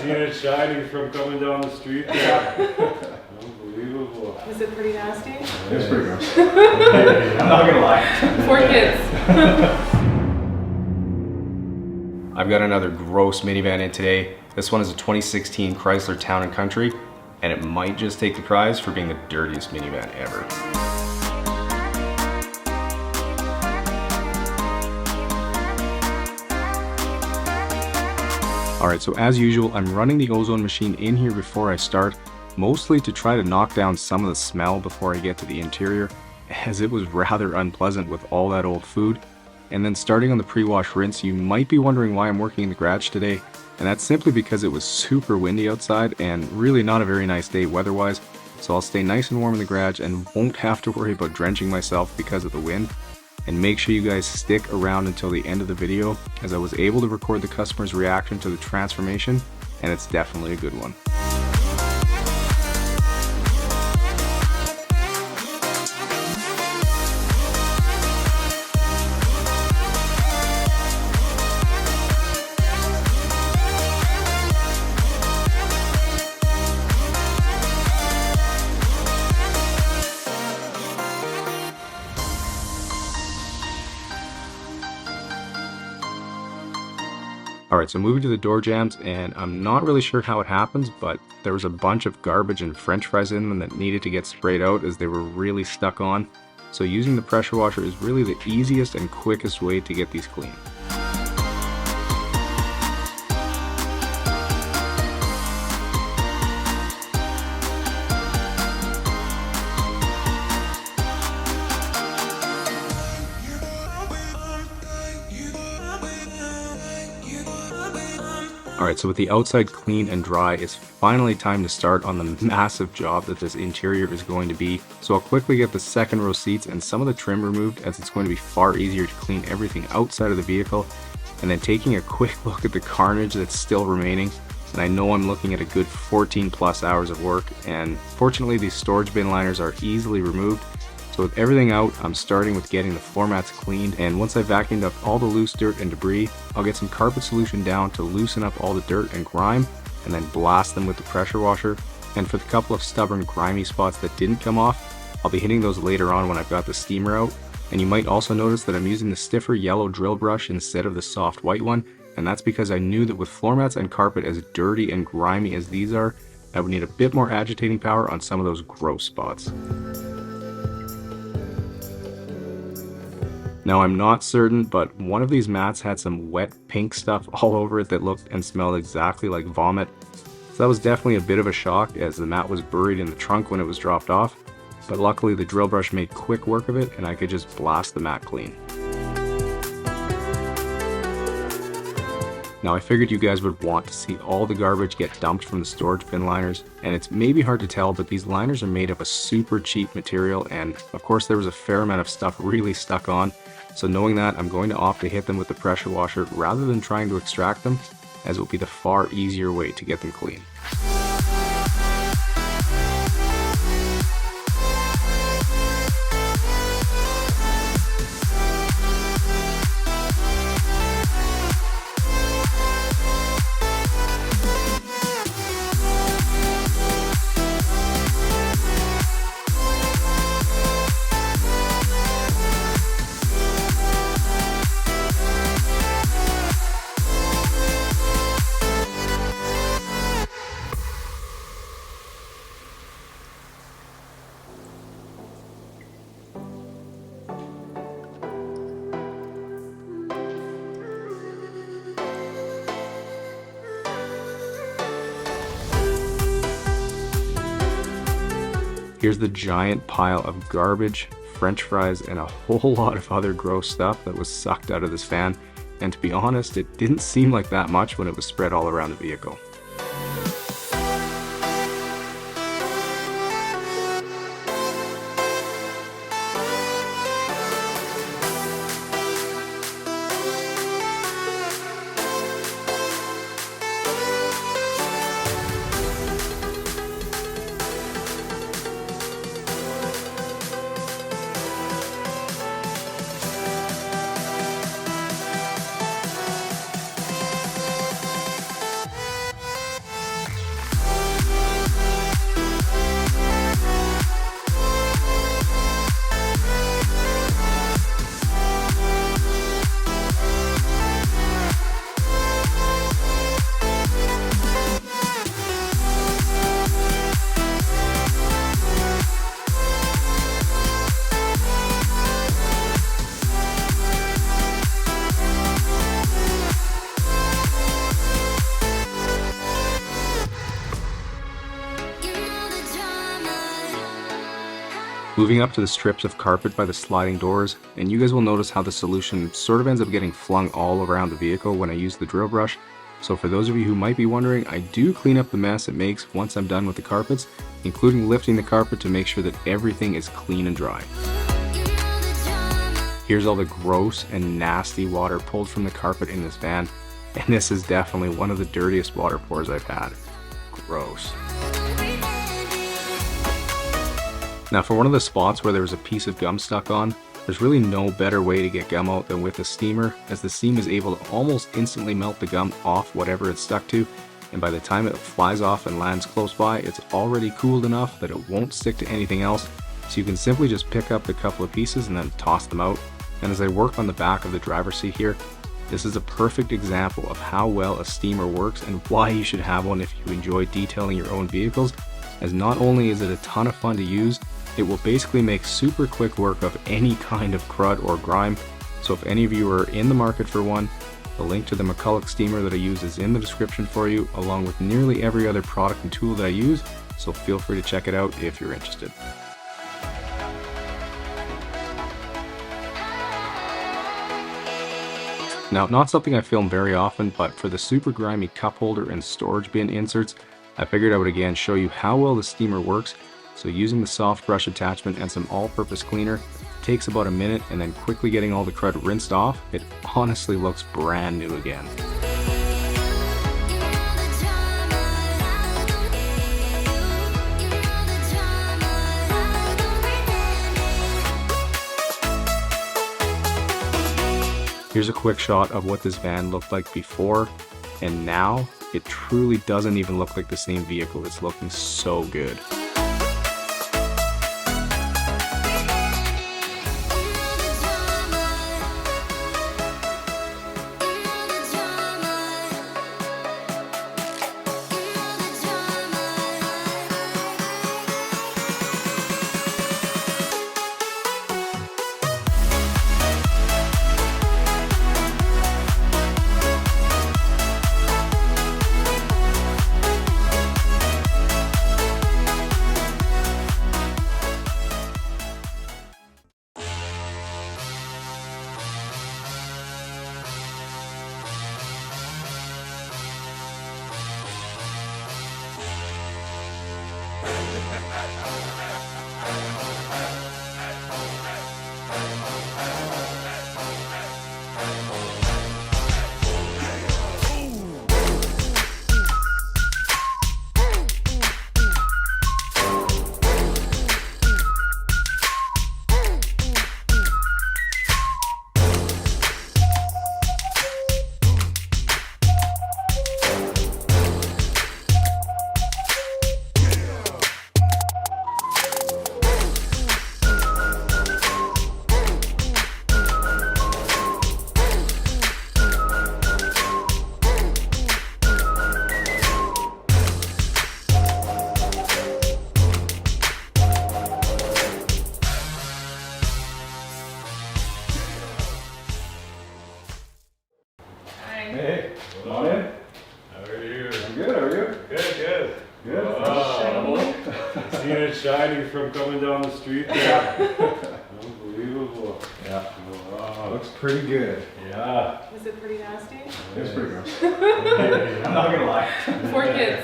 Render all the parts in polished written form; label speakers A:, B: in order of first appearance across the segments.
A: seen it shining from coming down the street there. Unbelievable.
B: Was it pretty nasty?
C: It was pretty gross. I'm not gonna lie.
B: Poor kids.
D: I've got another gross minivan in today. This one is a 2016 Chrysler Town & Country, and it might just take the prize for being the dirtiest minivan ever. Alright, so as usual, I'm running the ozone machine in here before I start, mostly to try to knock down some of the smell before I get to the interior, as it was rather unpleasant with all that old food. And then starting on the pre-wash rinse, you might be wondering why I'm working in the garage today, and that's simply because it was super windy outside and really not a very nice day weather-wise, so I'll stay nice and warm in the garage and won't have to worry about drenching myself because of the wind. And make sure you guys stick around until the end of the video, as I was able to record the customer's reaction to the transformation, and it's definitely a good one. Alright, so moving to the door jambs, and I'm not really sure how it happens, but there was a bunch of garbage and french fries in them that needed to get sprayed out as they were really stuck on. So using the pressure washer is really the easiest and quickest way to get these clean. Alright, so with the outside clean and dry, it's finally time to start on the massive job that this interior is going to be. So I'll quickly get the second row seats and some of the trim removed, as it's going to be far easier to clean everything outside of the vehicle. And then taking a quick look at the carnage that's still remaining, and I know I'm looking at a good 14 plus hours of work, and fortunately these storage bin liners are easily removed. So with everything out, I'm starting with getting the floor mats cleaned, and once I've vacuumed up all the loose dirt and debris, I'll get some carpet solution down to loosen up all the dirt and grime, and then blast them with the pressure washer. And for the couple of stubborn grimy spots that didn't come off, I'll be hitting those later on when I've got the steamer out. And you might also notice that I'm using the stiffer yellow drill brush instead of the soft white one, and that's because I knew that with floor mats and carpet as dirty and grimy as these are, I would need a bit more agitating power on some of those gross spots. Now I'm not certain, but one of these mats had some wet pink stuff all over it that looked and smelled exactly like vomit. So that was definitely a bit of a shock, as the mat was buried in the trunk when it was dropped off. But luckily the drill brush made quick work of it, and I could just blast the mat clean. Now I figured you guys would want to see all the garbage get dumped from the storage bin liners, and it's maybe hard to tell, but these liners are made of a super cheap material, and of course there was a fair amount of stuff really stuck on. So knowing that, I'm going to opt to hit them with the pressure washer rather than trying to extract them, as it will be the far easier way to get them clean. Here's the giant pile of garbage, french fries, and a whole lot of other gross stuff that was sucked out of this van, and to be honest, it didn't seem like that much when it was spread all around the vehicle. Moving up to the strips of carpet by the sliding doors, and you guys will notice how the solution sort of ends up getting flung all around the vehicle when I use the drill brush. So for those of you who might be wondering, I do clean up the mess it makes once I'm done with the carpets, including lifting the carpet to make sure that everything is clean and dry. Here's all the gross and nasty water pulled from the carpet in this van, and this is definitely one of the dirtiest water pours I've had. Gross. Now for one of the spots where there was a piece of gum stuck on, there's really no better way to get gum out than with a steamer, as the steam is able to almost instantly melt the gum off whatever it's stuck to, and by the time it flies off and lands close by, it's already cooled enough that it won't stick to anything else, so you can simply just pick up the couple of pieces and then toss them out. And as I work on the back of the driver's seat here, this is a perfect example of how well a steamer works and why you should have one if you enjoy detailing your own vehicles, as not only is it a ton of fun to use, it will basically make super quick work of any kind of crud or grime. So if any of you are in the market for one, the link to the McCulloch steamer that I use is in the description for you, along with nearly every other product and tool that I use, so feel free to check it out if you're interested. Now, not something I film very often, but for the super grimy cup holder and storage bin inserts, I figured I would again show you how well the steamer works. So using the soft brush attachment and some all-purpose cleaner takes about a minute, and then quickly getting all the crud rinsed off, it honestly looks brand new again. Here's a quick shot of what this van looked like before, and now it truly doesn't even look like the same vehicle. It's looking so good.
C: Hey, come on in.
A: How are you?
C: I'm good, how are you?
A: Good.
C: Good.
A: Wow. Seen it shining from coming down the street there. Unbelievable.
C: Yeah.
A: Wow.
C: Looks pretty good.
A: Yeah.
B: Was it pretty nasty?
C: It's pretty gross. I'm not gonna lie.
B: 4 kids.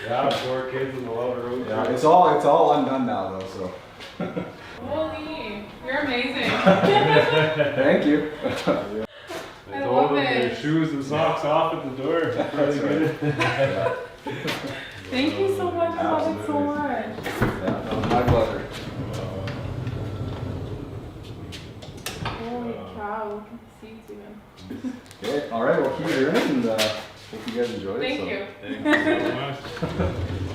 A: Yeah, 4 kids in the lot of road.
C: Yeah, it's all undone now though, so.
B: Holy, you're amazing.
C: Thank you.
A: I
B: I
A: told
B: love
A: them
B: it.
A: their shoes and socks off at the door.
C: That's right. Yeah.
B: Thank you so much. I love it so much.
C: Yeah, that was my pleasure.
B: Holy cow, look at the seats even.
C: Okay, alright, well keep doing it and hope you guys enjoyed it.
B: Thank
C: so.
B: you.
A: Thank you so much.